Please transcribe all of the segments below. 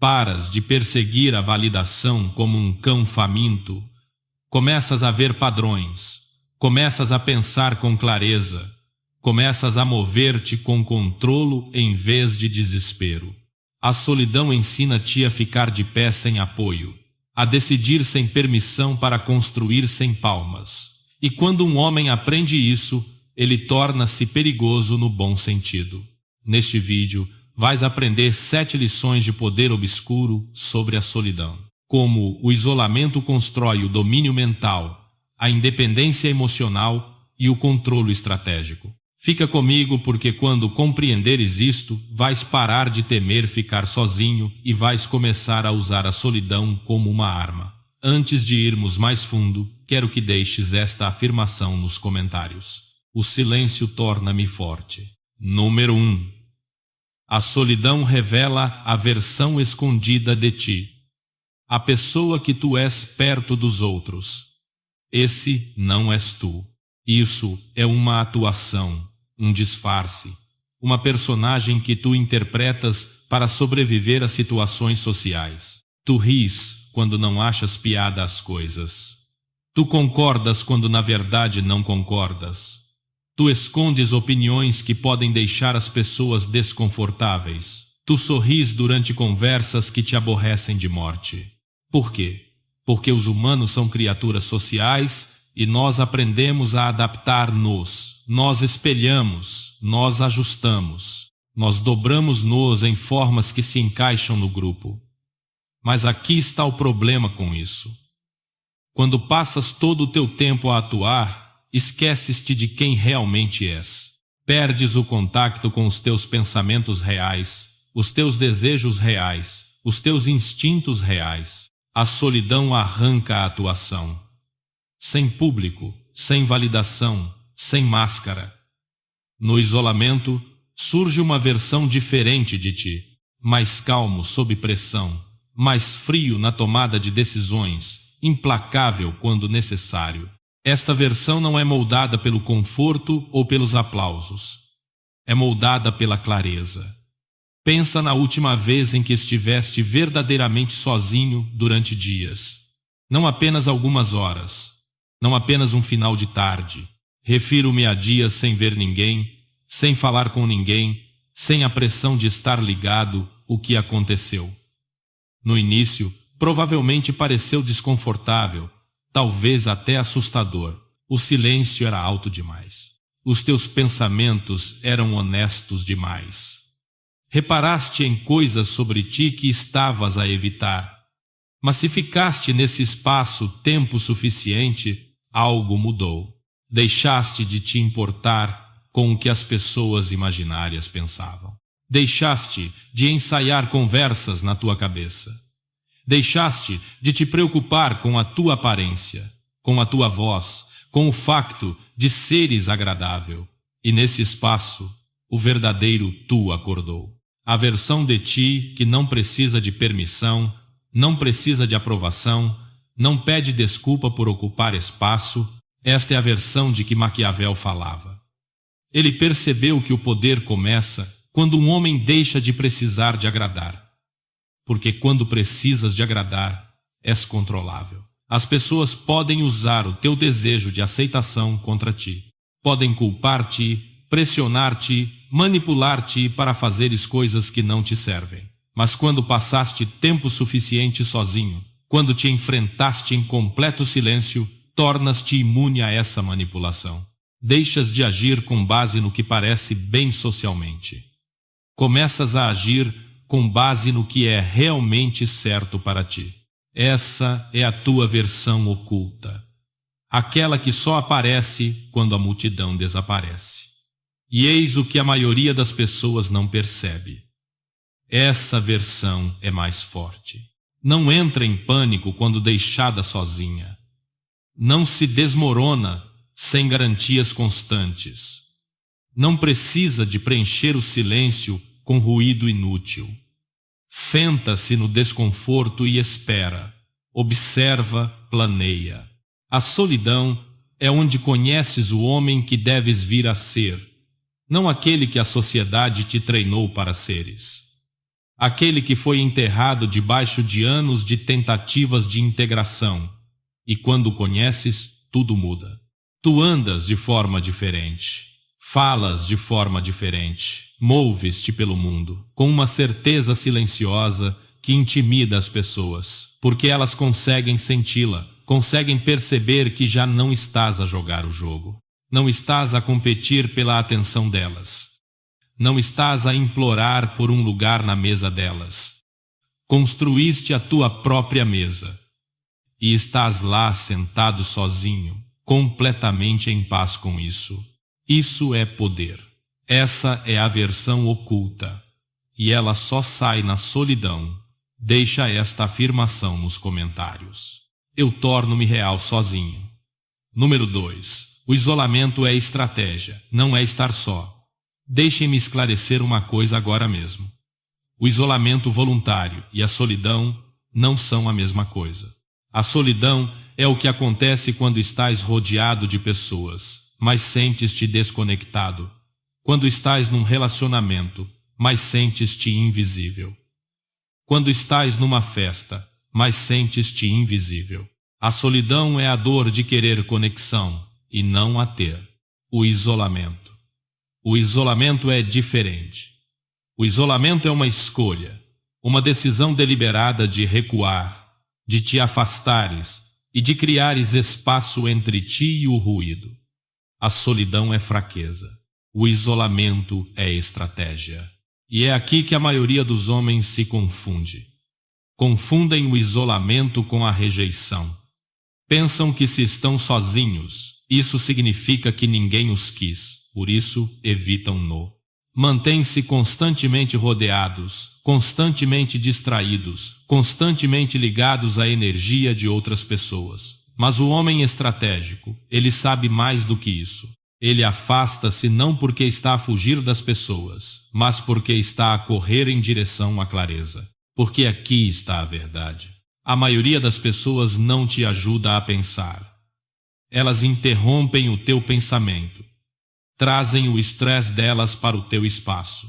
paras de perseguir a validação como um cão faminto, começas a ver padrões, começas a pensar com clareza, começas a mover-te com controlo em vez de desespero. A solidão ensina-te a ficar de pé sem apoio, a decidir sem permissão para construir sem palmas. E quando um homem aprende isso, ele torna-se perigoso no bom sentido. Neste vídeo, vais aprender 7 lições de poder obscuro sobre a solidão. Como o isolamento constrói o domínio mental, a independência emocional e o controle estratégico. Fica comigo porque quando compreenderes isto, vais parar de temer ficar sozinho e vais começar a usar a solidão como uma arma. Antes de irmos mais fundo, quero que deixes esta afirmação nos comentários. O silêncio torna-me forte. Número 1. A solidão revela a versão escondida de ti. A pessoa que tu és perto dos outros. Esse não és tu. Isso é uma atuação, um disfarce, uma personagem que tu interpretas para sobreviver a situações sociais. Tu ris quando não achas piada às coisas. Tu concordas quando na verdade não concordas. Tu escondes opiniões que podem deixar as pessoas desconfortáveis. Tu sorris durante conversas que te aborrecem de morte. Por quê? Porque os humanos são criaturas sociais e nós aprendemos a adaptar-nos. Nós espelhamos, nós ajustamos. Nós dobramos-nos em formas que se encaixam no grupo. Mas aqui está o problema com isso. Quando passas todo o teu tempo a atuar, esqueces-te de quem realmente és. Perdes o contato com os teus pensamentos reais, os teus desejos reais, os teus instintos reais. A solidão arranca a atuação. Sem público, sem validação, sem máscara. No isolamento, surge uma versão diferente de ti, mais calmo sob pressão, mais frio na tomada de decisões, implacável quando necessário. Esta versão não é moldada pelo conforto ou pelos aplausos. É moldada pela clareza. Pensa na última vez em que estiveste verdadeiramente sozinho durante dias. Não apenas algumas horas. Não apenas um final de tarde. Refiro-me a dias sem ver ninguém, sem falar com ninguém, sem a pressão de estar ligado o que aconteceu. No início, provavelmente pareceu desconfortável, talvez até assustador. O silêncio era alto demais. Os teus pensamentos eram honestos demais. Reparaste em coisas sobre ti que estavas a evitar. Mas se ficaste nesse espaço tempo suficiente, algo mudou. Deixaste de te importar com o que as pessoas imaginárias pensavam. Deixaste de ensaiar conversas na tua cabeça. Deixaste de te preocupar com a tua aparência, com a tua voz, com o facto de seres agradável. E nesse espaço, o verdadeiro tu acordou. A versão de ti que não precisa de permissão, não precisa de aprovação, não pede desculpa por ocupar espaço. Esta é a versão de que Maquiavel falava. Ele percebeu que o poder começa quando um homem deixa de precisar de agradar. Porque quando precisas de agradar, és controlável. As pessoas podem usar o teu desejo de aceitação contra ti. Podem culpar-te, pressionar-te, manipular-te para fazeres coisas que não te servem. Mas quando passaste tempo suficiente sozinho, quando te enfrentaste em completo silêncio, tornas-te imune a essa manipulação. Deixas de agir com base no que parece bem socialmente. Começas a agir com base no que é realmente certo para ti. Essa é a tua versão oculta. Aquela que só aparece quando a multidão desaparece. E eis o que a maioria das pessoas não percebe. Essa versão é mais forte. Não entra em pânico quando deixada sozinha. Não se desmorona sem garantias constantes. Não precisa de preencher o silêncio com ruído inútil. Senta-se no desconforto e espera. Observa, planeia. A solidão é onde conheces o homem que deves vir a ser, não aquele que a sociedade te treinou para seres. aquele que foi enterrado debaixo de anos de tentativas de integração, e quando o conheces, tudo muda. Tu andas de forma diferente, falas de forma diferente, moves-te pelo mundo, com uma certeza silenciosa que intimida as pessoas, porque elas conseguem senti-la, conseguem perceber que já não estás a jogar o jogo. Não estás a competir pela atenção delas. Não estás a implorar por um lugar na mesa delas. Construíste a tua própria mesa. E estás lá sentado sozinho, completamente em paz com isso. Isso é poder. Essa é a versão oculta. E ela só sai na solidão. Deixa esta afirmação nos comentários. Eu torno-me real sozinho. Número 2. O isolamento é estratégia, não é estar só. Deixem-me esclarecer uma coisa agora mesmo. O isolamento voluntário e a solidão não são a mesma coisa. A solidão é o que acontece quando estás rodeado de pessoas, mas sentes-te desconectado. Quando estás num relacionamento, mas sentes-te invisível. Quando estás numa festa, mas sentes-te invisível. A solidão é a dor de querer conexão e não a ter. O isolamento. O isolamento é diferente. O isolamento é uma escolha, uma decisão deliberada de recuar, de te afastares e de criares espaço entre ti e o ruído. A solidão é fraqueza. O isolamento é estratégia. E é aqui que a maioria dos homens se confunde. Confundem o isolamento com a rejeição. Pensam que se estão sozinhos, isso significa que ninguém os quis, por isso evitam-no. Mantêm-se constantemente rodeados, constantemente distraídos, constantemente ligados à energia de outras pessoas. Mas o homem estratégico, ele sabe mais do que isso. Ele afasta-se não porque está a fugir das pessoas, mas porque está a correr em direção à clareza. Porque aqui está a verdade. A maioria das pessoas não te ajuda a pensar. Elas interrompem o teu pensamento. Trazem o estresse delas para o teu espaço.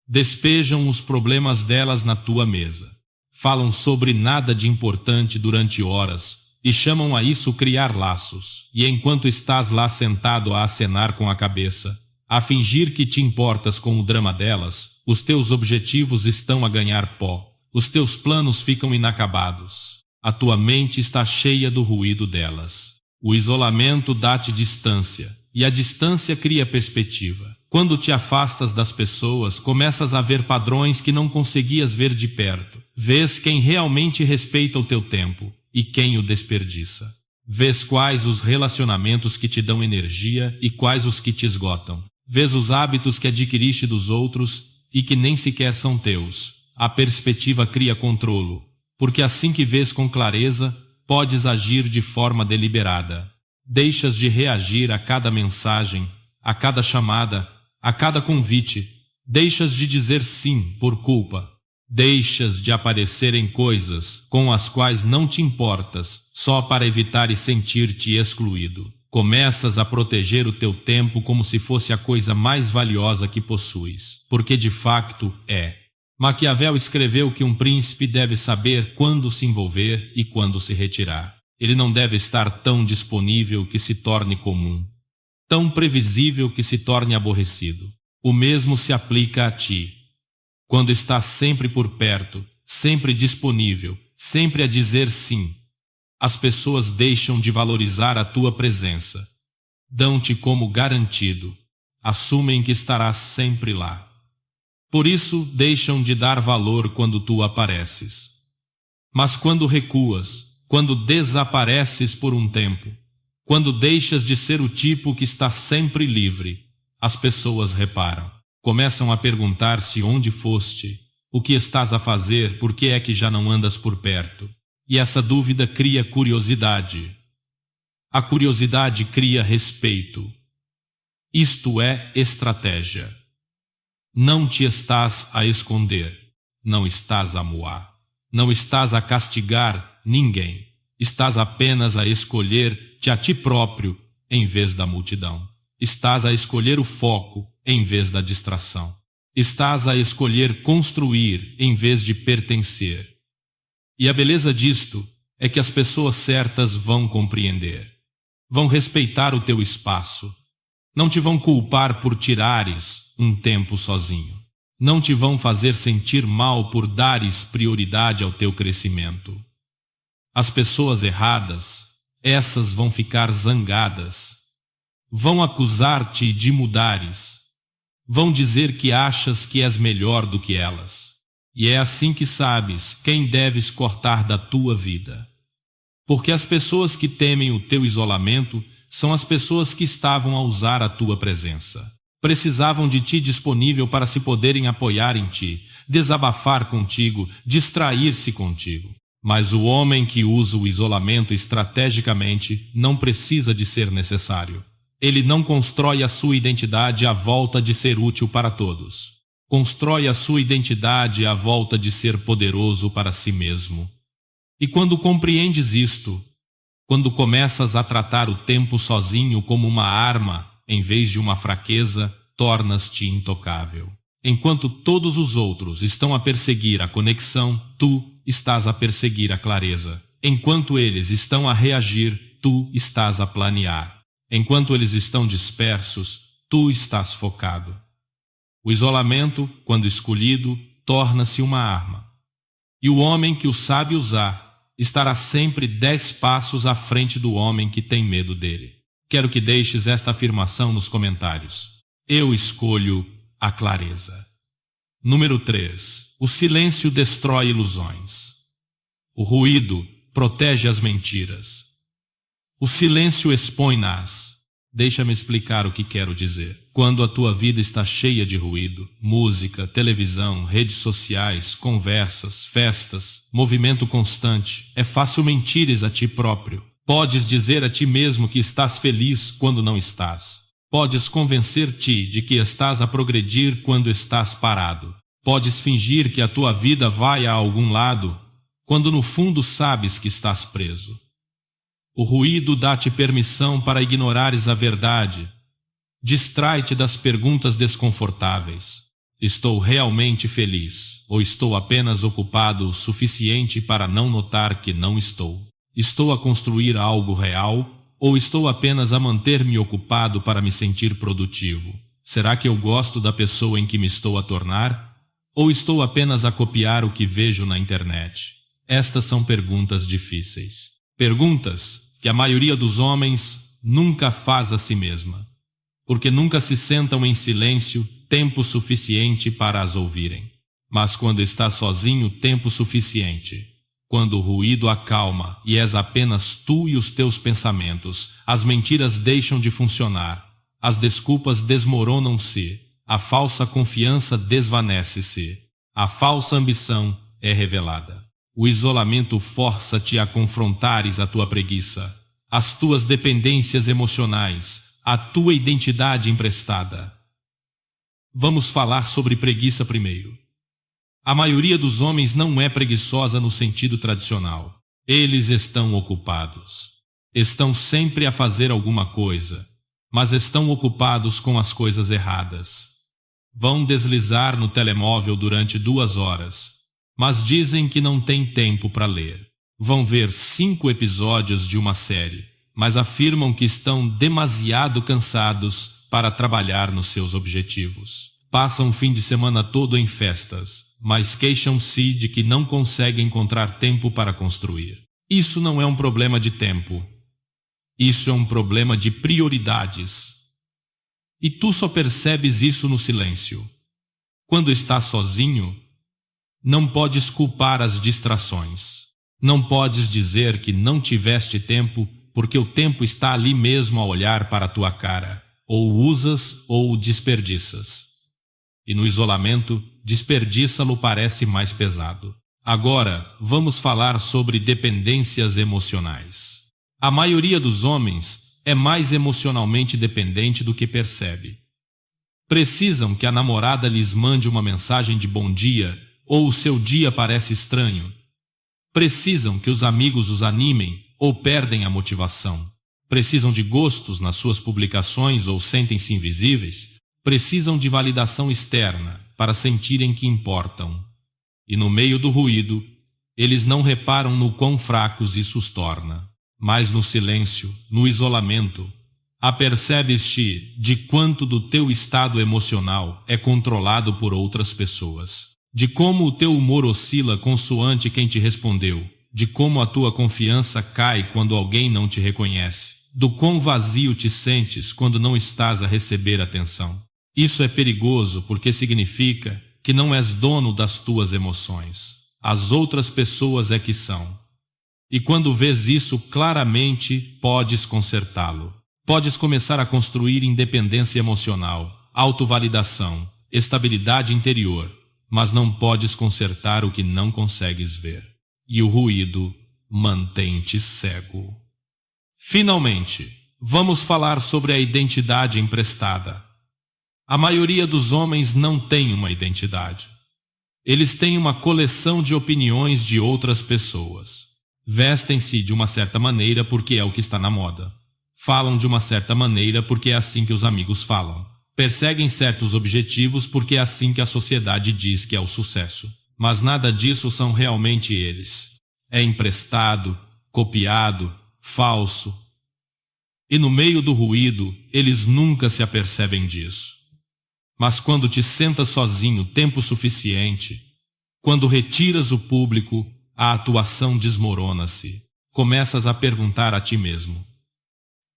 Despejam os problemas delas na tua mesa. Falam sobre nada de importante durante horas e chamam a isso criar laços. E enquanto estás lá sentado a acenar com a cabeça, a fingir que te importas com o drama delas, os teus objetivos estão a ganhar pó. Os teus planos ficam inacabados. A tua mente está cheia do ruído delas. O isolamento dá-te distância, e a distância cria perspectiva. Quando te afastas das pessoas, começas a ver padrões que não conseguias ver de perto. Vês quem realmente respeita o teu tempo e quem o desperdiça. Vês quais os relacionamentos que te dão energia e quais os que te esgotam. Vês os hábitos que adquiriste dos outros e que nem sequer são teus. A perspectiva cria controlo, porque assim que vês com clareza, podes agir de forma deliberada. Deixas de reagir a cada mensagem, a cada chamada, a cada convite. Deixas de dizer sim por culpa. Deixas de aparecer em coisas com as quais não te importas, só para evitar e sentir-te excluído. Começas a proteger o teu tempo como se fosse a coisa mais valiosa que possuis, porque de facto é. Maquiavel escreveu que um príncipe deve saber quando se envolver e quando se retirar. Ele não deve estar tão disponível que se torne comum, tão previsível que se torne aborrecido. O mesmo se aplica a ti. Quando estás sempre por perto, sempre disponível, sempre a dizer sim, as pessoas deixam de valorizar a tua presença. Dão-te como garantido. Assumem que estarás sempre lá. Por isso, deixam de dar valor quando tu apareces. Mas quando recuas, quando desapareces por um tempo, quando deixas de ser o tipo que está sempre livre, as pessoas reparam. Começam a perguntar-se onde foste, o que estás a fazer, por que é que já não andas por perto. E essa dúvida cria curiosidade. A curiosidade cria respeito. Isto é estratégia. Não te estás a esconder, não estás a moar, não estás a castigar ninguém, estás apenas a escolher-te a ti próprio em vez da multidão. Estás a escolher o foco em vez da distração. Estás a escolher construir em vez de pertencer. E a beleza disto é que as pessoas certas vão compreender. Vão respeitar o teu espaço. Não te vão culpar por tirares um tempo sozinho. Não te vão fazer sentir mal por dares prioridade ao teu crescimento. As pessoas erradas, essas vão ficar zangadas. Vão acusar-te de mudares. Vão dizer que achas que és melhor do que elas. E é assim que sabes quem deves cortar da tua vida. Porque as pessoas que temem o teu isolamento são as pessoas que estavam a usar a tua presença. Precisavam de ti disponível para se poderem apoiar em ti, desabafar contigo, distrair-se contigo. Mas o homem que usa o isolamento estrategicamente não precisa de ser necessário. Ele não constrói a sua identidade à volta de ser útil para todos. Constrói a sua identidade à volta de ser poderoso para si mesmo. E quando compreendes isto, quando começas a tratar o tempo sozinho como uma arma, em vez de uma fraqueza, tornas-te intocável. Enquanto todos os outros estão a perseguir a conexão, tu estás a perseguir a clareza. Enquanto eles estão a reagir, tu estás a planear. Enquanto eles estão dispersos, tu estás focado. O isolamento, quando escolhido, torna-se uma arma. E o homem que o sabe usar estará sempre 10 passos à frente do homem que tem medo dele. Quero que deixes esta afirmação nos comentários. Eu escolho a clareza. Número 3. O silêncio destrói ilusões. O ruído protege as mentiras. O silêncio expõe-nas. Deixa-me explicar o que quero dizer. Quando a tua vida está cheia de ruído, música, televisão, redes sociais, conversas, festas, movimento constante, é fácil mentires a ti próprio. Podes dizer a ti mesmo que estás feliz quando não estás. Podes convencer-te de que estás a progredir quando estás parado. Podes fingir que a tua vida vai a algum lado, quando no fundo sabes que estás preso. O ruído dá-te permissão para ignorares a verdade. Distrai-te das perguntas desconfortáveis. Estou realmente feliz, ou estou apenas ocupado o suficiente para não notar que não estou? Estou a construir algo real, ou estou apenas a manter-me ocupado para me sentir produtivo? Será que eu gosto da pessoa em que me estou a tornar? Ou estou apenas a copiar o que vejo na internet? Estas são perguntas difíceis. Perguntas que a maioria dos homens nunca faz a si mesma, porque nunca se sentam em silêncio tempo suficiente para as ouvirem. Mas quando estás sozinho tempo suficiente, quando o ruído acalma e és apenas tu e os teus pensamentos, as mentiras deixam de funcionar, as desculpas desmoronam-se, a falsa confiança desvanece-se, a falsa ambição é revelada. O isolamento força-te a confrontares a tua preguiça, as tuas dependências emocionais, a tua identidade emprestada. Vamos falar sobre preguiça primeiro. A maioria dos homens não é preguiçosa no sentido tradicional. Eles estão ocupados. Estão sempre a fazer alguma coisa, mas estão ocupados com as coisas erradas. Vão deslizar no telemóvel durante 2 horas, mas dizem que não têm tempo para ler. Vão ver 5 episódios de uma série, mas afirmam que estão demasiado cansados para trabalhar nos seus objetivos. Passam o fim de semana todo em festas, mas queixam-se de que não conseguem encontrar tempo para construir. Isso não é um problema de tempo. Isso é um problema de prioridades. E tu só percebes isso no silêncio. Quando estás sozinho, não podes culpar as distrações. Não podes dizer que não tiveste tempo, porque o tempo está ali mesmo a olhar para a tua cara. Ou o usas ou o desperdiças. E no isolamento, desperdiça-lo parece mais pesado. Agora, vamos falar sobre dependências emocionais. A maioria dos homens é mais emocionalmente dependente do que percebe. Precisam que a namorada lhes mande uma mensagem de bom dia, ou o seu dia parece estranho. Precisam que os amigos os animem, ou perdem a motivação. Precisam de gostos nas suas publicações ou sentem-se invisíveis. Precisam de validação externa, para sentirem que importam. E no meio do ruído, eles não reparam no quão fracos isso os torna. Mas no silêncio, no isolamento, apercebes-te de quanto do teu estado emocional é controlado por outras pessoas, de como o teu humor oscila consoante quem te respondeu, de como a tua confiança cai quando alguém não te reconhece, do quão vazio te sentes quando não estás a receber atenção. Isso é perigoso porque significa que não és dono das tuas emoções. As outras pessoas é que são. E quando vês isso claramente, podes consertá-lo. Podes começar a construir independência emocional, autovalidação, estabilidade interior, mas não podes consertar o que não consegues ver. E o ruído mantém-te cego. Finalmente, vamos falar sobre a identidade emprestada. A maioria dos homens não tem uma identidade. Eles têm uma coleção de opiniões de outras pessoas. Vestem-se de uma certa maneira porque é o que está na moda. Falam de uma certa maneira porque é assim que os amigos falam. Perseguem certos objetivos porque é assim que a sociedade diz que é o sucesso. Mas nada disso são realmente eles. É emprestado, copiado, falso. E no meio do ruído, eles nunca se apercebem disso. Mas quando te sentas sozinho tempo suficiente, quando retiras o público, a atuação desmorona-se. Começas a perguntar a ti mesmo: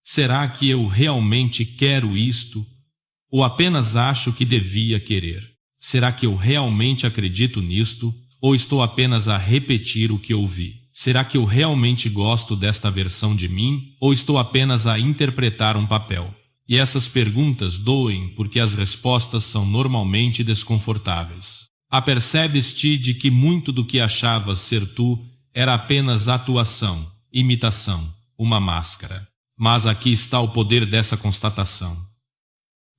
será que eu realmente quero isto? Ou apenas acho que devia querer? Será que eu realmente acredito nisto? Ou estou apenas a repetir o que ouvi? Será que eu realmente gosto desta versão de mim? Ou estou apenas a interpretar um papel? E essas perguntas doem porque as respostas são normalmente desconfortáveis. Apercebes-te de que muito do que achavas ser tu era apenas atuação, imitação, uma máscara. Mas aqui está o poder dessa constatação.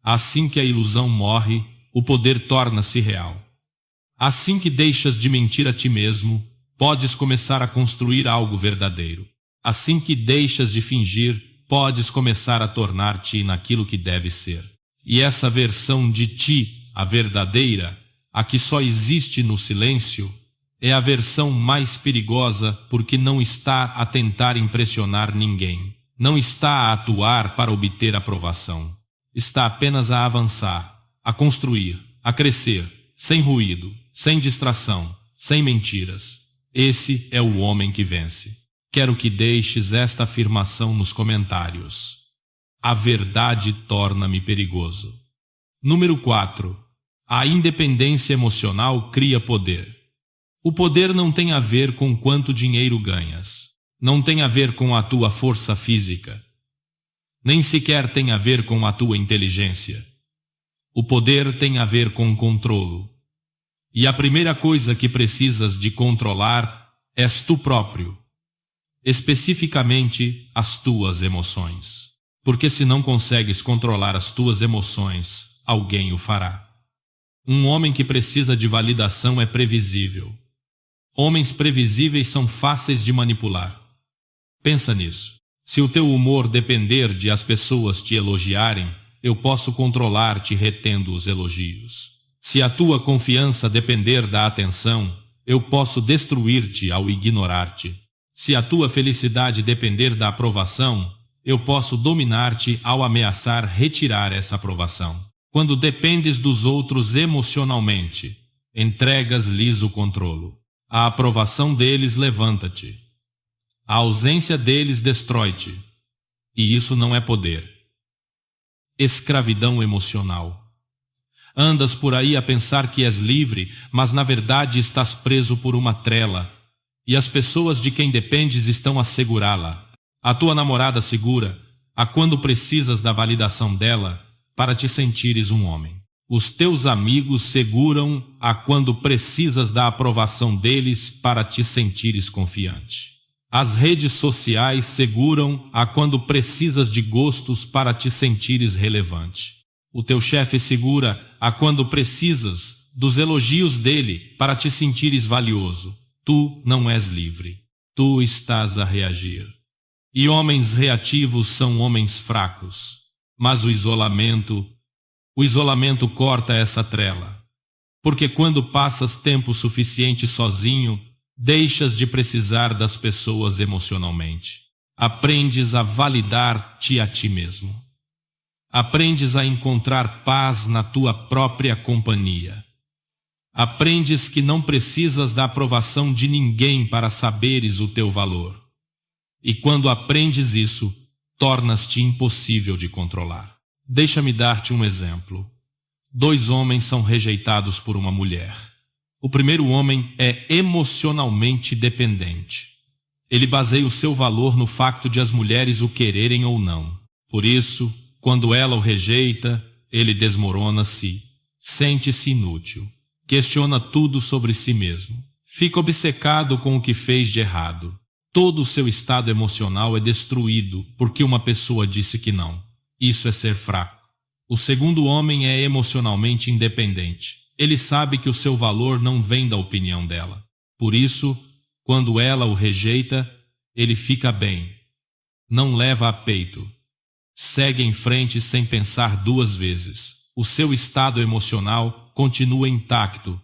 Assim que a ilusão morre, o poder torna-se real. Assim que deixas de mentir a ti mesmo, podes começar a construir algo verdadeiro. Assim que deixas de fingir, podes começar a tornar-te naquilo que deve ser. E essa versão de ti, a verdadeira, a que só existe no silêncio, é a versão mais perigosa porque não está a tentar impressionar ninguém. Não está a atuar para obter aprovação. Está apenas a avançar, a construir, a crescer, sem ruído, sem distração, sem mentiras. Esse é o homem que vence. Quero que deixes esta afirmação nos comentários. A verdade torna-me perigoso. Número 4. A independência emocional cria poder. O poder não tem a ver com quanto dinheiro ganhas. Não tem a ver com a tua força física. Nem sequer tem a ver com a tua inteligência. O poder tem a ver com controlo. E a primeira coisa que precisas de controlar és tu próprio. Especificamente as tuas emoções. Porque se não consegues controlar as tuas emoções, alguém o fará. Um homem que precisa de validação é previsível. Homens previsíveis são fáceis de manipular. Pensa nisso. Se o teu humor depender de as pessoas te elogiarem, eu posso controlar-te retendo os elogios. Se a tua confiança depender da atenção, eu posso destruir-te ao ignorar-te. Se a tua felicidade depender da aprovação, eu posso dominar-te ao ameaçar retirar essa aprovação. Quando dependes dos outros emocionalmente, entregas-lhes o controlo. A aprovação deles levanta-te. A ausência deles destrói-te. E isso não é poder. Escravidão emocional. Andas por aí a pensar que és livre, mas na verdade estás preso por uma trela. E as pessoas de quem dependes estão a segurá-la. A tua namorada segura, a quando precisas da validação dela, para te sentires um homem. Os teus amigos seguram a quando precisas da aprovação deles para te sentires confiante. As redes sociais seguram a quando precisas de gostos para te sentires relevante. O teu chefe segura a quando precisas dos elogios dele para te sentires valioso. Tu não és livre. Tu estás a reagir. E homens reativos são homens fracos. Mas o isolamento corta essa trela. Porque quando passas tempo suficiente sozinho, deixas de precisar das pessoas emocionalmente. Aprendes a validar-te a ti mesmo. Aprendes a encontrar paz na tua própria companhia. Aprendes que não precisas da aprovação de ninguém para saberes o teu valor. E quando aprendes isso, tornas-te impossível de controlar. Deixa-me dar-te um exemplo. 2 homens são rejeitados por uma mulher. O primeiro homem é emocionalmente dependente. Ele baseia o seu valor no facto de as mulheres o quererem ou não. Por isso, quando ela o rejeita, ele desmorona-se, sente-se inútil, questiona tudo sobre si mesmo, fica obcecado com o que fez de errado. Todo o seu estado emocional é destruído porque uma pessoa disse que não. Isso é ser fraco. O segundo homem é emocionalmente independente. Ele sabe que o seu valor não vem da opinião dela. Por isso, quando ela o rejeita, ele fica bem. Não leva a peito. Segue em frente sem pensar 2 vezes. O seu estado emocional continua intacto,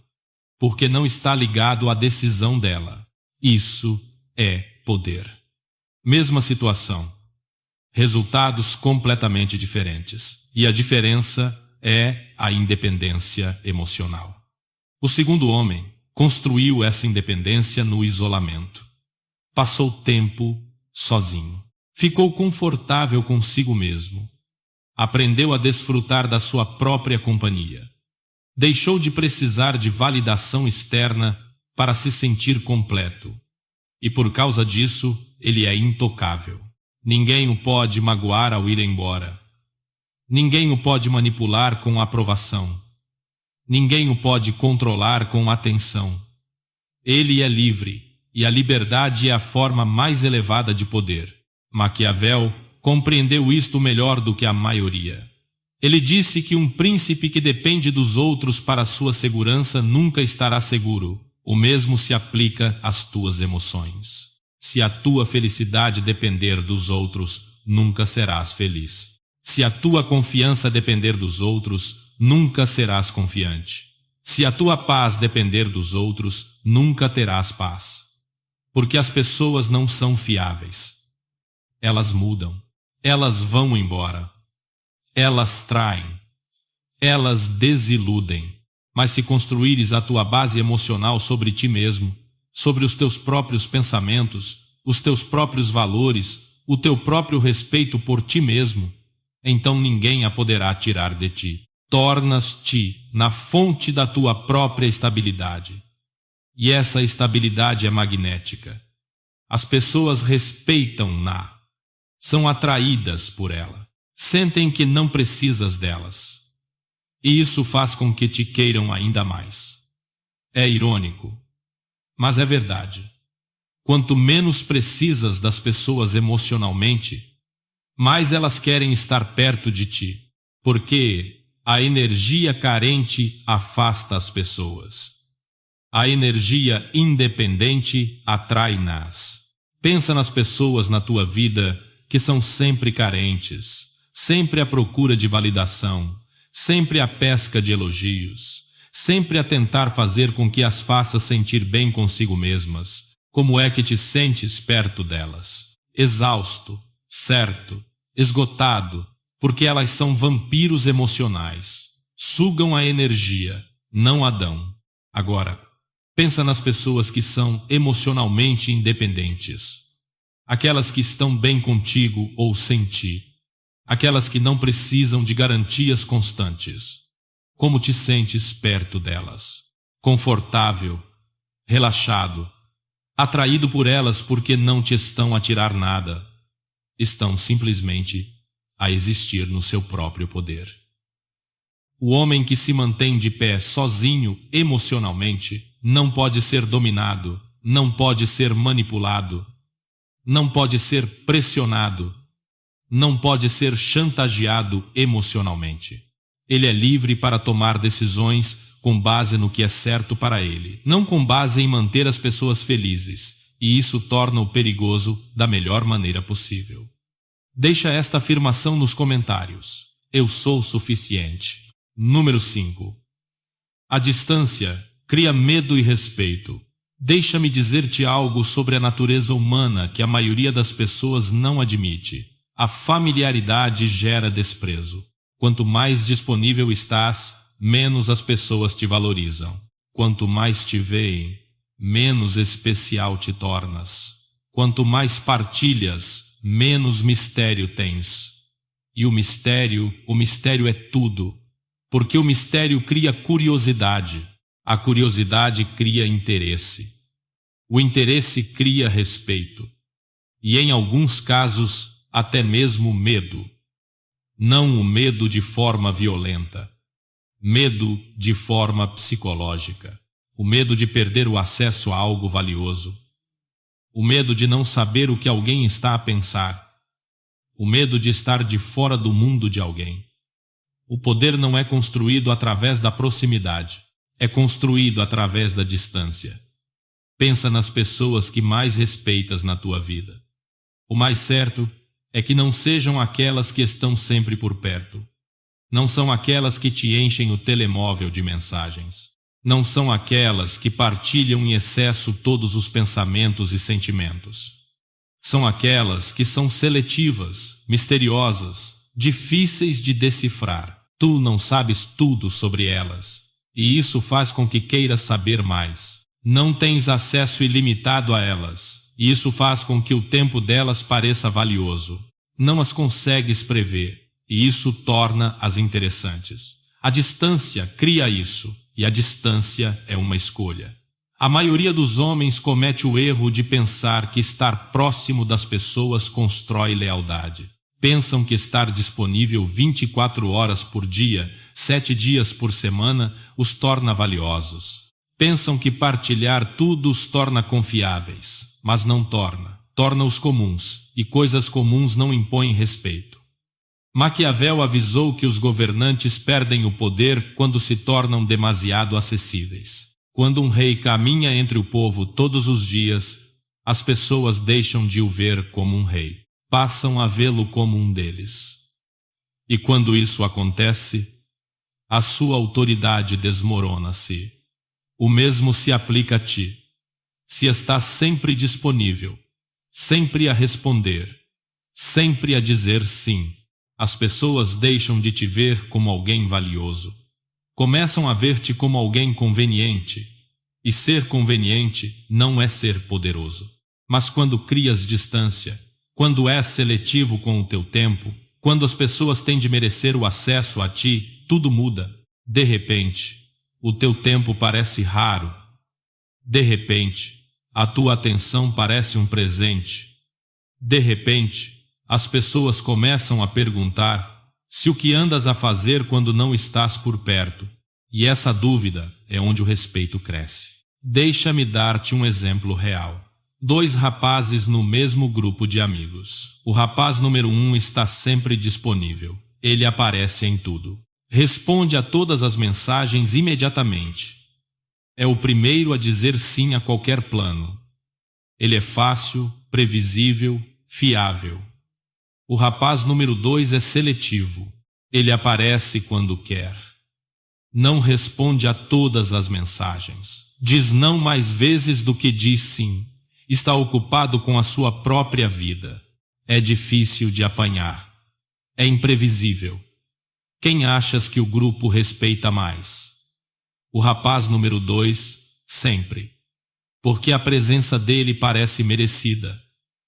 porque não está ligado à decisão dela. Isso é poder. Mesma situação. Resultados completamente diferentes. E a diferença é a independência emocional. O segundo homem construiu essa independência no isolamento. Passou tempo sozinho. Ficou confortável consigo mesmo. Aprendeu a desfrutar da sua própria companhia. Deixou de precisar de validação externa para se sentir completo. E por causa disso, ele é intocável. Ninguém o pode magoar ao ir embora. Ninguém o pode manipular com aprovação. Ninguém o pode controlar com atenção. Ele é livre, e a liberdade é a forma mais elevada de poder. Maquiavel compreendeu isto melhor do que a maioria. Ele disse que um príncipe que depende dos outros para sua segurança nunca estará seguro. O mesmo se aplica às tuas emoções. Se a tua felicidade depender dos outros, nunca serás feliz. Se a tua confiança depender dos outros, nunca serás confiante. Se a tua paz depender dos outros, nunca terás paz. Porque as pessoas não são fiáveis. Elas mudam. Elas vão embora. Elas traem. Elas desiludem. Mas se construíres a tua base emocional sobre ti mesmo, sobre os teus próprios pensamentos, os teus próprios valores, o teu próprio respeito por ti mesmo, então ninguém a poderá tirar de ti. Tornas-te na fonte da tua própria estabilidade. E essa estabilidade é magnética. As pessoas respeitam-na. São atraídas por ela. Sentem que não precisas delas. E isso faz com que te queiram ainda mais. É irônico, mas é verdade. Quanto menos precisas das pessoas emocionalmente, mais elas querem estar perto de ti, porque a energia carente afasta as pessoas. A energia independente atrai-nas. Pensa nas pessoas na tua vida que são sempre carentes, sempre à procura de validação, sempre à pesca de elogios, sempre a tentar fazer com que as faças sentir bem consigo mesmas. Como é que te sentes perto delas? Exausto, certo, esgotado, porque elas são vampiros emocionais. Sugam a energia, não a dão. Agora, pensa nas pessoas que são emocionalmente independentes. Aquelas que estão bem contigo ou sem ti. Aquelas que não precisam de garantias constantes. Como te sentes perto delas? Confortável, relaxado, atraído por elas porque não te estão a tirar nada. Estão simplesmente a existir no seu próprio poder. O homem que se mantém de pé sozinho emocionalmente não pode ser dominado, não pode ser manipulado, não pode ser pressionado, não pode ser chantageado emocionalmente. Ele é livre para tomar decisões com base no que é certo para ele, não com base em manter as pessoas felizes, e isso torna-o perigoso da melhor maneira possível. Deixa esta afirmação nos comentários. Eu sou suficiente. Número 5. A distância cria medo e respeito. Deixa-me dizer-te algo sobre a natureza humana que a maioria das pessoas não admite. A familiaridade gera desprezo. Quanto mais disponível estás, menos as pessoas te valorizam. Quanto mais te veem, menos especial te tornas. Quanto mais partilhas, menos mistério tens. E o mistério é tudo, porque o mistério cria curiosidade. A curiosidade cria interesse. O interesse cria respeito. E em alguns casos, até mesmo medo. Não o medo de forma violenta. Medo de forma psicológica. O medo de perder o acesso a algo valioso. O medo de não saber o que alguém está a pensar. O medo de estar de fora do mundo de alguém. O poder não é construído através da proximidade. É construído através da distância. Pensa nas pessoas que mais respeitas na tua vida. O mais certo é que não sejam aquelas que estão sempre por perto. Não são aquelas que te enchem o telemóvel de mensagens. Não são aquelas que partilham em excesso todos os pensamentos e sentimentos. São aquelas que são seletivas, misteriosas, difíceis de decifrar. Tu não sabes tudo sobre elas, e isso faz com que queiras saber mais. Não tens acesso ilimitado a elas, e isso faz com que o tempo delas pareça valioso. Não as consegues prever, e isso torna-as interessantes. A distância cria isso, e a distância é uma escolha. A maioria dos homens comete o erro de pensar que estar próximo das pessoas constrói lealdade. Pensam que estar disponível 24 horas por dia, 7 dias por semana, os torna valiosos. Pensam que partilhar tudo os torna confiáveis, mas não torna. Torna-os comuns, e coisas comuns não impõem respeito. Maquiavel avisou que os governantes perdem o poder quando se tornam demasiado acessíveis. Quando um rei caminha entre o povo todos os dias, as pessoas deixam de o ver como um rei. Passam a vê-lo como um deles. E quando isso acontece, a sua autoridade desmorona-se. O mesmo se aplica a ti. Se estás sempre disponível, sempre a responder, sempre a dizer sim, as pessoas deixam de te ver como alguém valioso. Começam a ver-te como alguém conveniente. E ser conveniente não é ser poderoso. Mas quando crias distância, quando és seletivo com o teu tempo, quando as pessoas têm de merecer o acesso a ti, tudo muda. De repente, o teu tempo parece raro. De repente, a tua atenção parece um presente. De repente, as pessoas começam a perguntar se o que andas a fazer quando não estás por perto. E essa dúvida é onde o respeito cresce. Deixa-me dar-te um exemplo real. 2 rapazes no mesmo grupo de amigos. O rapaz número 1 está sempre disponível. Ele aparece em tudo. Responde a todas as mensagens imediatamente. É o primeiro a dizer sim a qualquer plano. Ele é fácil, previsível, fiável. O rapaz número 2 é seletivo. Ele aparece quando quer. Não responde a todas as mensagens. Diz não mais vezes do que diz sim. Está ocupado com a sua própria vida. É difícil de apanhar. É imprevisível. Quem achas que o grupo respeita mais? O rapaz número 2, sempre. Porque a presença dele parece merecida.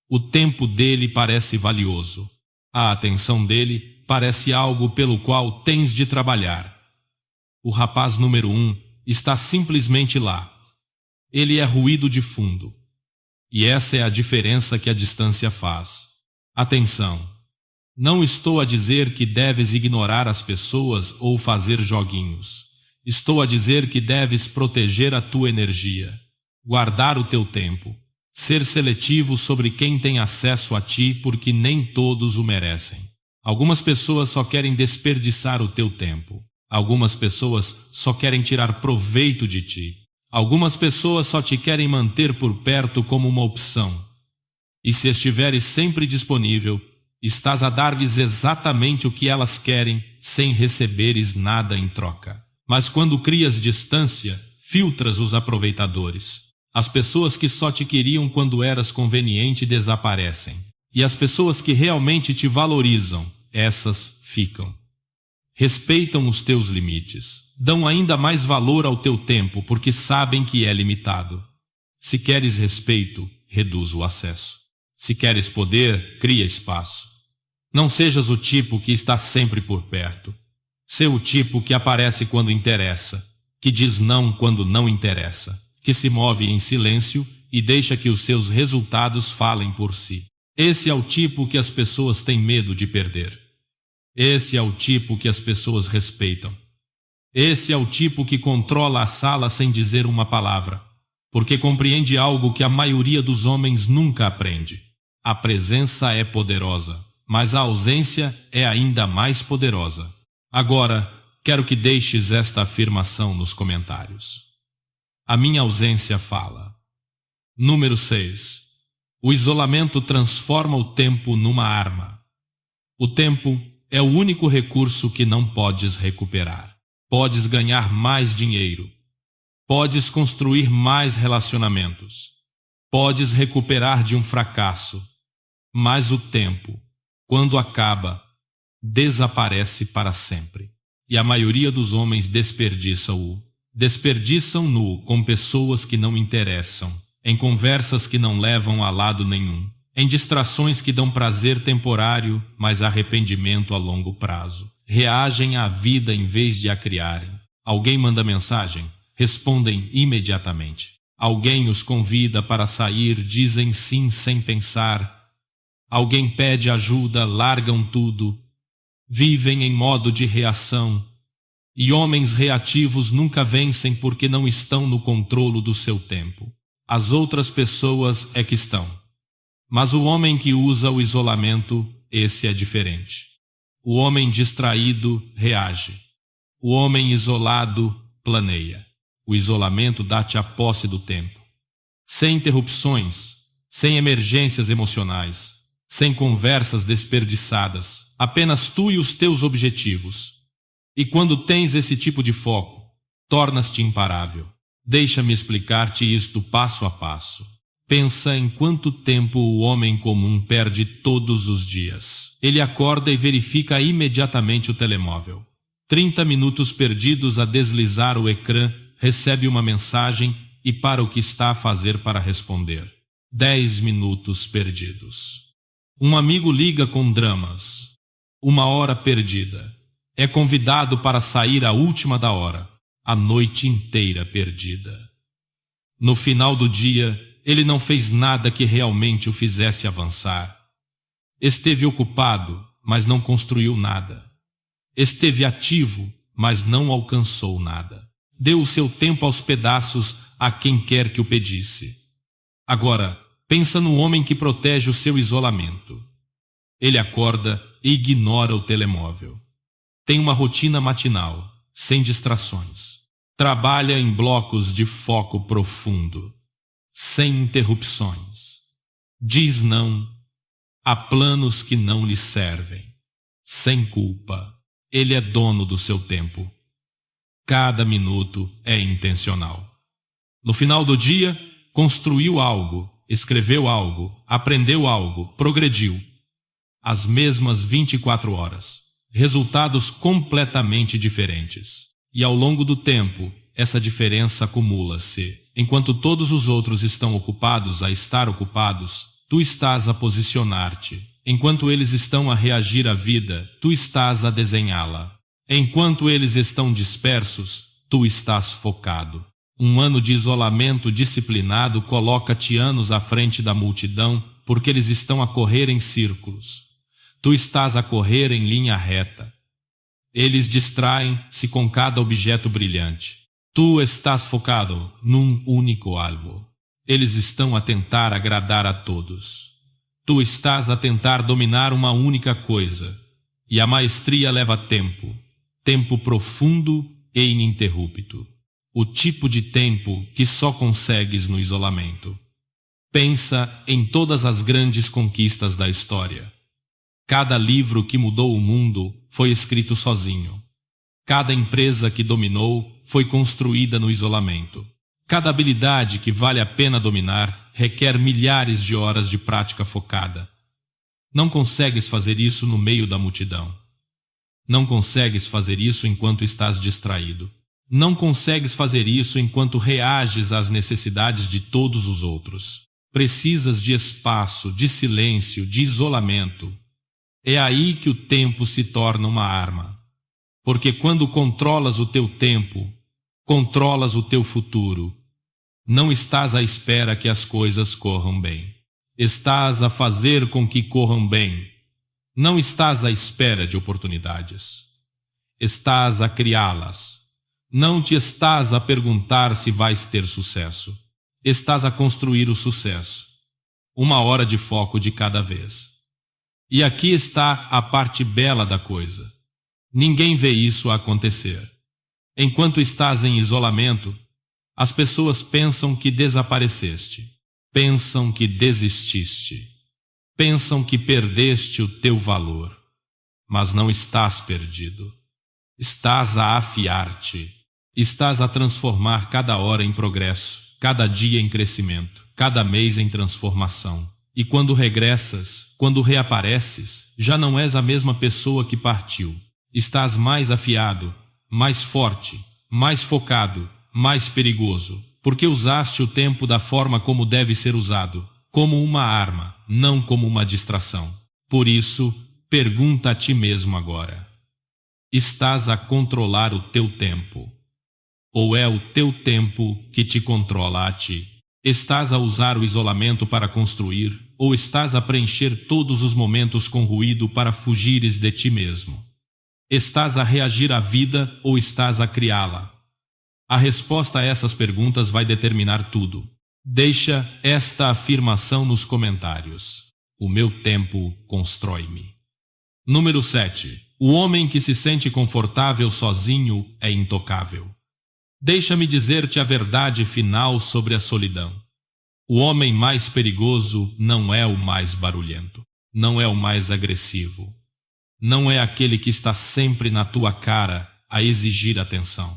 O tempo dele parece valioso. A atenção dele parece algo pelo qual tens de trabalhar. O rapaz número 1 está simplesmente lá. Ele é ruído de fundo. E essa é a diferença que a distância faz. Atenção! Não estou a dizer que deves ignorar as pessoas ou fazer joguinhos. Estou a dizer que deves proteger a tua energia, guardar o teu tempo, ser seletivo sobre quem tem acesso a ti porque nem todos o merecem. Algumas pessoas só querem desperdiçar o teu tempo. Algumas pessoas só querem tirar proveito de ti. Algumas pessoas só te querem manter por perto como uma opção. E se estiveres sempre disponível, estás a dar-lhes exatamente o que elas querem, sem receberes nada em troca. Mas quando crias distância, filtras os aproveitadores. As pessoas que só te queriam quando eras conveniente desaparecem. E as pessoas que realmente te valorizam, essas ficam. Respeitam os teus limites. Dão ainda mais valor ao teu tempo porque sabem que é limitado. Se queres respeito, reduz o acesso. Se queres poder, cria espaço. Não sejas o tipo que está sempre por perto. Sê o tipo que aparece quando interessa, que diz não quando não interessa, que se move em silêncio e deixa que os seus resultados falem por si. Esse é o tipo que as pessoas têm medo de perder. Esse é o tipo que as pessoas respeitam. Esse é o tipo que controla a sala sem dizer uma palavra, porque compreende algo que a maioria dos homens nunca aprende. A presença é poderosa, mas a ausência é ainda mais poderosa. Agora, quero que deixes esta afirmação nos comentários. A minha ausência fala. Número 6. O isolamento transforma o tempo numa arma. O tempo é o único recurso que não podes recuperar. Podes ganhar mais dinheiro. Podes construir mais relacionamentos. Podes recuperar de um fracasso. Mas o tempo, quando acaba, desaparece para sempre. E a maioria dos homens desperdiçam-no com pessoas que não interessam, em conversas que não levam a lado nenhum, em distrações que dão prazer temporário, mas arrependimento a longo prazo. Reagem à vida em vez de a criarem. Alguém manda mensagem, respondem imediatamente. Alguém os convida para sair, dizem sim sem pensar. Alguém pede ajuda, largam tudo. Vivem em modo de reação. E homens reativos nunca vencem porque não estão no controle do seu tempo. As outras pessoas é que estão. Mas o homem que usa o isolamento, esse é diferente. O homem distraído reage. O homem isolado planeia. O isolamento dá-te a posse do tempo. Sem interrupções, sem emergências emocionais, sem conversas desperdiçadas, apenas tu e os teus objetivos. E quando tens esse tipo de foco, tornas-te imparável. Deixa-me explicar-te isto passo a passo. Pensa em quanto tempo o homem comum perde todos os dias. Ele acorda e verifica imediatamente o telemóvel. 30 minutos perdidos a deslizar o ecrã, recebe uma mensagem e para o que está a fazer para responder. 10 minutos perdidos. Um amigo liga com dramas. 1 hora perdida. É convidado para sair à última da hora. A noite inteira perdida. No final do dia, ele não fez nada que realmente o fizesse avançar. Esteve ocupado, mas não construiu nada. Esteve ativo, mas não alcançou nada. Deu o seu tempo aos pedaços a quem quer que o pedisse. Agora, pensa no homem que protege o seu isolamento. Ele acorda e ignora o telemóvel. Tem uma rotina matinal, sem distrações. Trabalha em blocos de foco profundo, sem interrupções. Diz não a planos que não lhe servem. Sem culpa. Ele é dono do seu tempo. Cada minuto é intencional. No final do dia, construiu algo, escreveu algo, aprendeu algo, progrediu. As mesmas 24 horas. Resultados completamente diferentes. E ao longo do tempo, essa diferença acumula-se. Enquanto todos os outros estão ocupados a estar ocupados, tu estás a posicionar-te. Enquanto eles estão a reagir à vida, tu estás a desenhá-la. Enquanto eles estão dispersos, tu estás focado. Um ano de isolamento disciplinado coloca-te anos à frente da multidão, porque eles estão a correr em círculos. Tu estás a correr em linha reta. Eles distraem-se com cada objeto brilhante. Tu estás focado num único alvo. Eles estão a tentar agradar a todos. Tu estás a tentar dominar uma única coisa. E a maestria leva tempo. Tempo profundo e ininterrupto. O tipo de tempo que só consegues no isolamento. Pensa em todas as grandes conquistas da história. Cada livro que mudou o mundo foi escrito sozinho. Cada empresa que dominou foi construída no isolamento. Cada habilidade que vale a pena dominar requer milhares de horas de prática focada. Não consegues fazer isso no meio da multidão. Não consegues fazer isso enquanto estás distraído. Não consegues fazer isso enquanto reages às necessidades de todos os outros. Precisas de espaço, de silêncio, de isolamento. É aí que o tempo se torna uma arma. Porque quando controlas o teu tempo, controlas o teu futuro. Não estás à espera que as coisas corram bem. Estás a fazer com que corram bem. Não estás à espera de oportunidades. Estás a criá-las. Não te estás a perguntar se vais ter sucesso. Estás a construir o sucesso. 1 hora de foco de cada vez. E aqui está a parte bela da coisa. Ninguém vê isso acontecer. Enquanto estás em isolamento, as pessoas pensam que desapareceste. Pensam que desististe. Pensam que perdeste o teu valor. Mas não estás perdido. Estás a afiar-te. Estás a transformar cada hora em progresso, cada dia em crescimento, cada mês em transformação. E quando regressas, quando reapareces, já não és a mesma pessoa que partiu. Estás mais afiado, mais forte, mais focado, mais perigoso, porque usaste o tempo da forma como deve ser usado, como uma arma, não como uma distração. Por isso, pergunta a ti mesmo agora: estás a controlar o teu tempo? Ou é o teu tempo que te controla a ti? Estás a usar o isolamento para construir, ou estás a preencher todos os momentos com ruído para fugires de ti mesmo? Estás a reagir à vida ou estás a criá-la? A resposta a essas perguntas vai determinar tudo. Deixa esta afirmação nos comentários: o meu tempo constrói-me. Número 7. O homem que se sente confortável sozinho é intocável. Deixa-me dizer-te a verdade final sobre a solidão. O homem mais perigoso não é o mais barulhento, não é o mais agressivo. Não é aquele que está sempre na tua cara a exigir atenção.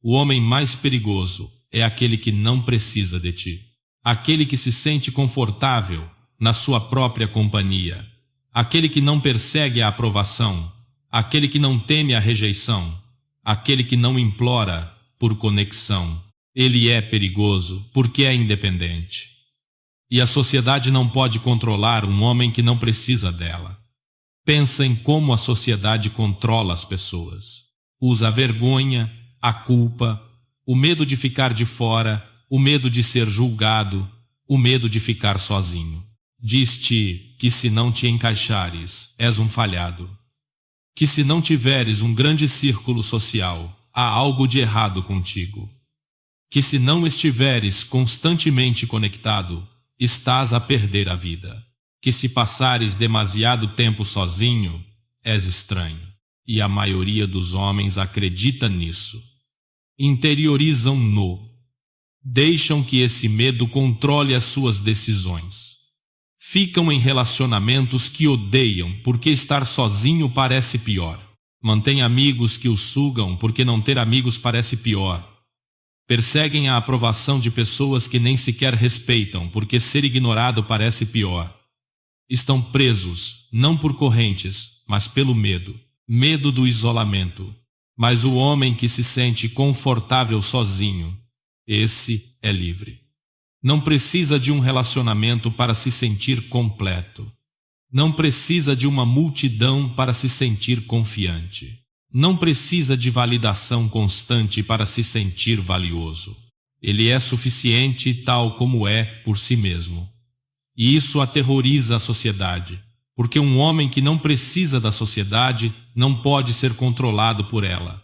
O homem mais perigoso é aquele que não precisa de ti. Aquele que se sente confortável na sua própria companhia. Aquele que não persegue a aprovação. Aquele que não teme a rejeição. Aquele que não implora por conexão. Ele é perigoso porque é independente. E a sociedade não pode controlar um homem que não precisa dela. Pensa em como a sociedade controla as pessoas. Usa a vergonha, a culpa, o medo de ficar de fora, o medo de ser julgado, o medo de ficar sozinho. Diz-te que se não te encaixares, és um falhado. Que se não tiveres um grande círculo social, há algo de errado contigo. Que se não estiveres constantemente conectado, estás a perder a vida. Que se passares demasiado tempo sozinho, és estranho. E a maioria dos homens acredita nisso. Interiorizam-no. Deixam que esse medo controle as suas decisões. Ficam em relacionamentos que odeiam porque estar sozinho parece pior. Mantém amigos que o sugam porque não ter amigos parece pior. Perseguem a aprovação de pessoas que nem sequer respeitam porque ser ignorado parece pior. Estão presos, não por correntes, mas pelo medo. Medo do isolamento. Mas o homem que se sente confortável sozinho, esse é livre. Não precisa de um relacionamento para se sentir completo. Não precisa de uma multidão para se sentir confiante. Não precisa de validação constante para se sentir valioso. Ele é suficiente tal como é por si mesmo. E isso aterroriza a sociedade, porque um homem que não precisa da sociedade não pode ser controlado por ela.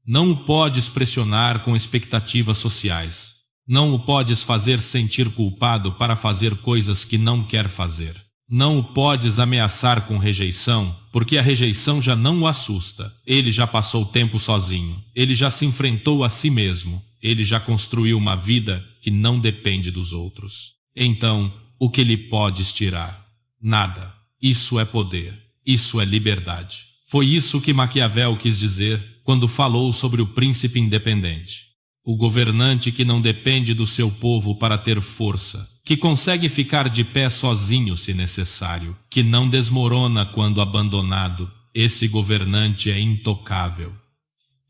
Não o podes pressionar com expectativas sociais. Não o podes fazer sentir culpado para fazer coisas que não quer fazer. Não o podes ameaçar com rejeição, porque a rejeição já não o assusta. Ele já passou tempo sozinho. Ele já se enfrentou a si mesmo. Ele já construiu uma vida que não depende dos outros. Então, o que lhe podes tirar? Nada. Isso é poder. Isso é liberdade. Foi isso que Maquiavel quis dizer quando falou sobre o príncipe independente. O governante que não depende do seu povo para ter força, que consegue ficar de pé sozinho se necessário, que não desmorona quando abandonado, esse governante é intocável.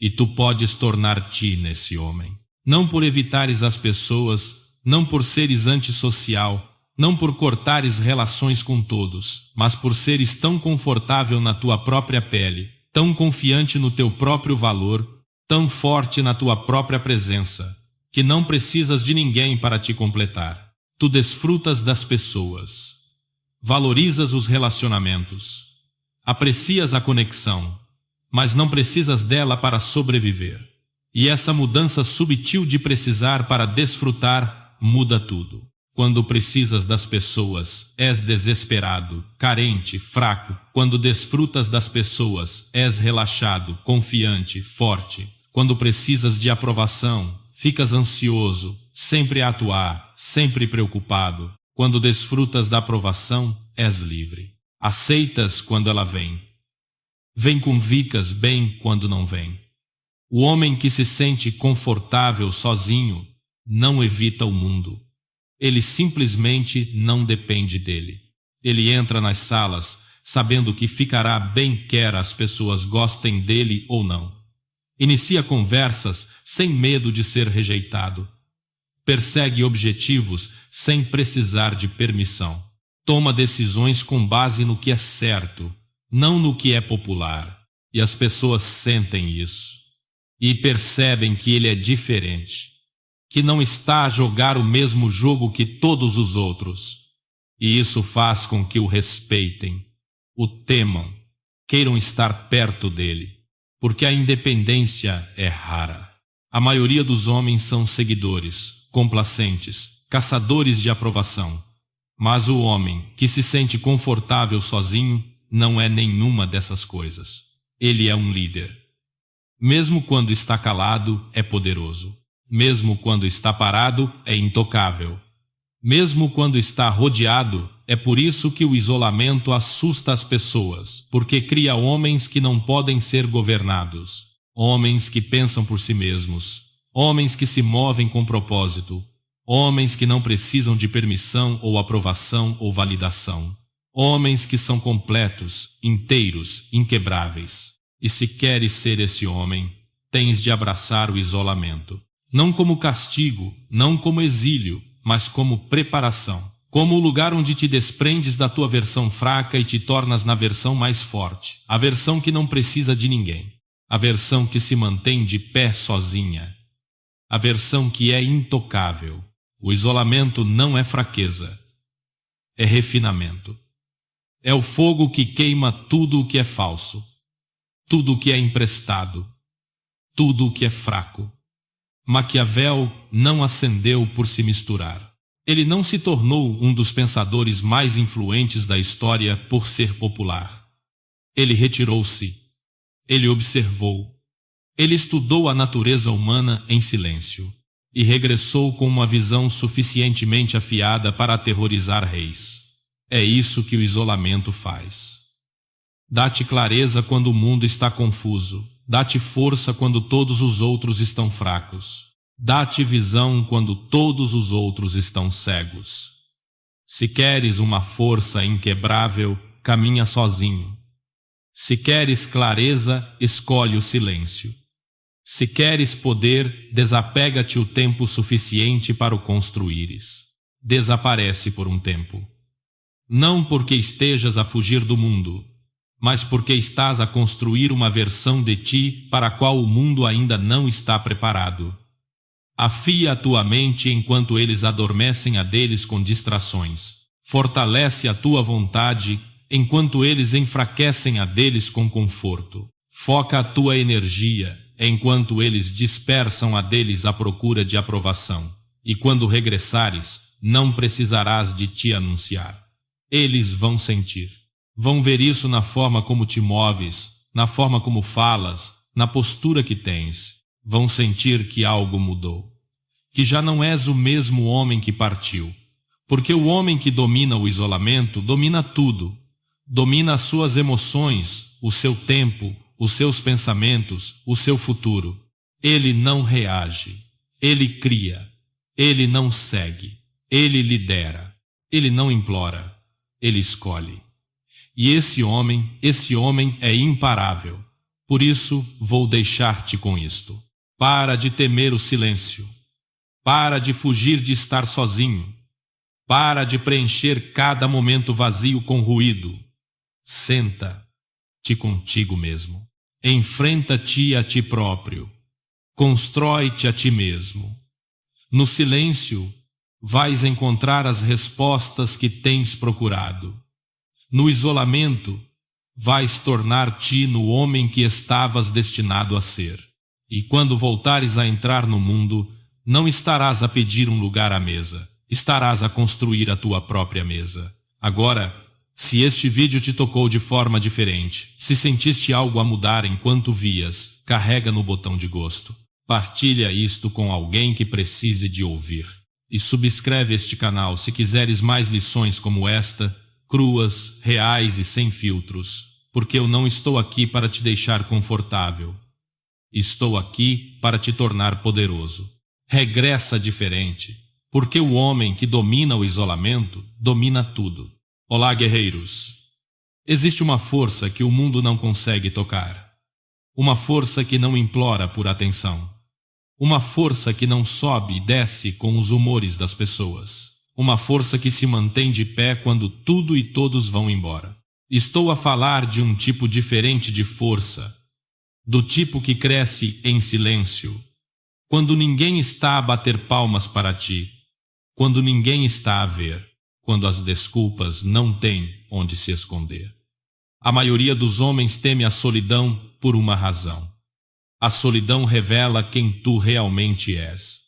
E tu podes tornar-te nesse homem. Não por evitares as pessoas, não por seres antissocial, não por cortares relações com todos, mas por seres tão confortável na tua própria pele, tão confiante no teu próprio valor, tão forte na tua própria presença, que não precisas de ninguém para te completar. Tu desfrutas das pessoas, valorizas os relacionamentos, aprecias a conexão, mas não precisas dela para sobreviver. E essa mudança subtil de precisar para desfrutar muda tudo. Quando precisas das pessoas, és desesperado, carente, fraco. Quando desfrutas das pessoas, és relaxado, confiante, forte. Quando precisas de aprovação, ficas ansioso, sempre a atuar, sempre preocupado. Quando desfrutas da aprovação, és livre. Aceitas quando ela vem. Vem com vicas bem quando não vem. O homem que se sente confortável sozinho não evita o mundo. Ele simplesmente não depende dele. Ele entra nas salas sabendo que ficará bem quer as pessoas gostem dele ou não. Inicia conversas sem medo de ser rejeitado. Persegue objetivos sem precisar de permissão. Toma decisões com base no que é certo, não no que é popular. E as pessoas sentem isso. E percebem que ele é diferente, que não está a jogar o mesmo jogo que todos os outros. E isso faz com que o respeitem, o temam, queiram estar perto dele, porque a independência é rara. A maioria dos homens são seguidores, complacentes, caçadores de aprovação. Mas o homem que se sente confortável sozinho não é nenhuma dessas coisas. Ele é um líder. Mesmo quando está calado, é poderoso. Mesmo quando está parado, é intocável. Mesmo quando está rodeado, é por isso que o isolamento assusta as pessoas, porque cria homens que não podem ser governados, homens que pensam por si mesmos, homens que se movem com propósito, homens que não precisam de permissão ou aprovação ou validação, homens que são completos, inteiros, inquebráveis. E se queres ser esse homem, tens de abraçar o isolamento. Não como castigo, não como exílio, mas como preparação. Como o lugar onde te desprendes da tua versão fraca e te tornas na versão mais forte. A versão que não precisa de ninguém. A versão que se mantém de pé sozinha. A versão que é intocável. O isolamento não é fraqueza. É refinamento. É o fogo que queima tudo o que é falso. Tudo o que é emprestado, tudo o que é fraco. Maquiavel não acendeu por se misturar. Ele não se tornou um dos pensadores mais influentes da história por ser popular. Ele retirou-se. Ele observou. Ele estudou a natureza humana em silêncio e regressou com uma visão suficientemente afiada para aterrorizar reis. É isso que o isolamento faz. Dá-te clareza quando o mundo está confuso. Dá-te força quando todos os outros estão fracos. Dá-te visão quando todos os outros estão cegos. Se queres uma força inquebrável, caminha sozinho. Se queres clareza, escolhe o silêncio. Se queres poder, desapega-te o tempo suficiente para o construíres. Desaparece por um tempo. Não porque estejas a fugir do mundo, mas porque estás a construir uma versão de ti para a qual o mundo ainda não está preparado. Afia a tua mente enquanto eles adormecem a deles com distrações. Fortalece a tua vontade enquanto eles enfraquecem a deles com conforto. Foca a tua energia enquanto eles dispersam a deles à procura de aprovação. E quando regressares, não precisarás de te anunciar. Eles vão sentir. Vão ver isso na forma como te moves, na forma como falas, na postura que tens. Vão sentir que algo mudou. Que já não és o mesmo homem que partiu. Porque o homem que domina o isolamento domina tudo. Domina as suas emoções, o seu tempo, os seus pensamentos, o seu futuro. Ele não reage, ele cria, ele não segue, ele lidera, ele não implora, ele escolhe. E esse homem é imparável. Por isso vou deixar-te com isto. Para de temer o silêncio. Para de fugir de estar sozinho. Para de preencher cada momento vazio com ruído. Senta-te contigo mesmo. Enfrenta-te a ti próprio. Constrói-te a ti mesmo. No silêncio, vais encontrar as respostas que tens procurado. No isolamento, vais tornar-te no homem que estavas destinado a ser. E quando voltares a entrar no mundo, não estarás a pedir um lugar à mesa, estarás a construir a tua própria mesa. Agora, se este vídeo te tocou de forma diferente, se sentiste algo a mudar enquanto vias, carrega no botão de gosto. Partilha isto com alguém que precise de ouvir. E subscreve este canal se quiseres mais lições como esta, cruas, reais e sem filtros, porque eu não estou aqui para te deixar confortável. Estou aqui para te tornar poderoso. Regressa diferente, porque o homem que domina o isolamento domina tudo. Olá, guerreiros! Existe uma força que o mundo não consegue tocar. Uma força que não implora por atenção. Uma força que não sobe e desce com os humores das pessoas. Uma força que se mantém de pé quando tudo e todos vão embora. Estou a falar de um tipo diferente de força, do tipo que cresce em silêncio, quando ninguém está a bater palmas para ti, quando ninguém está a ver, quando as desculpas não têm onde se esconder. A maioria dos homens teme a solidão por uma razão. A solidão revela quem tu realmente és.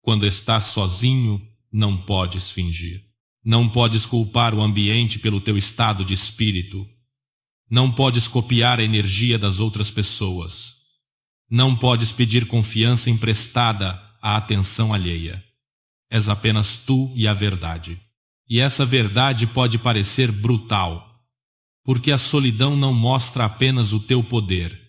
Quando estás sozinho, não podes fingir. Não podes culpar o ambiente pelo teu estado de espírito. Não podes copiar a energia das outras pessoas. Não podes pedir confiança emprestada à atenção alheia. És apenas tu e a verdade. E essa verdade pode parecer brutal, porque a solidão não mostra apenas o teu poder.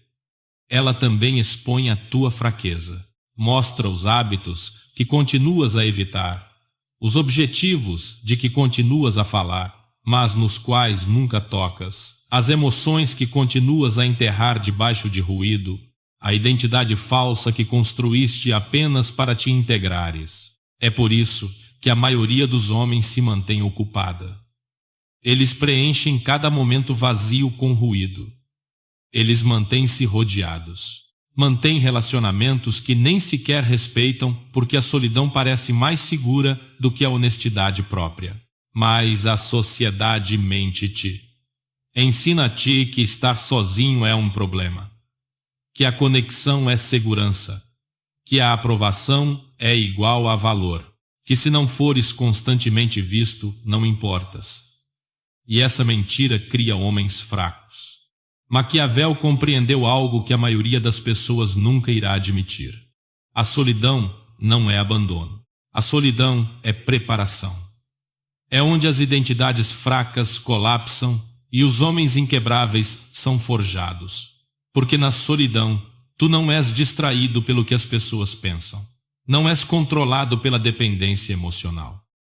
Ela também expõe a tua fraqueza. Mostra os hábitos que continuas a evitar, os objetivos de que continuas a falar, mas nos quais nunca tocas, as emoções que continuas a enterrar debaixo de ruído, a identidade falsa que construíste apenas para te integrares. É por isso que a maioria dos homens se mantém ocupada. Eles preenchem cada momento vazio com ruído. Eles mantêm-se rodeados. Mantêm relacionamentos que nem sequer respeitam porque a solidão parece mais segura do que a honestidade própria. Mas a sociedade mente-te. Ensina-te que estar sozinho é um problema, que a conexão é segurança, que a aprovação é igual a valor, que se não fores constantemente visto, não importas. E essa mentira cria homens fracos. Maquiavel compreendeu algo que a maioria das pessoas nunca irá admitir. A solidão não é abandono. A solidão é preparação. É onde as identidades fracas colapsam e os homens inquebráveis são forjados. Porque na solidão, tu não és distraído pelo que as pessoas pensam. Não és controlado pela dependência emocional.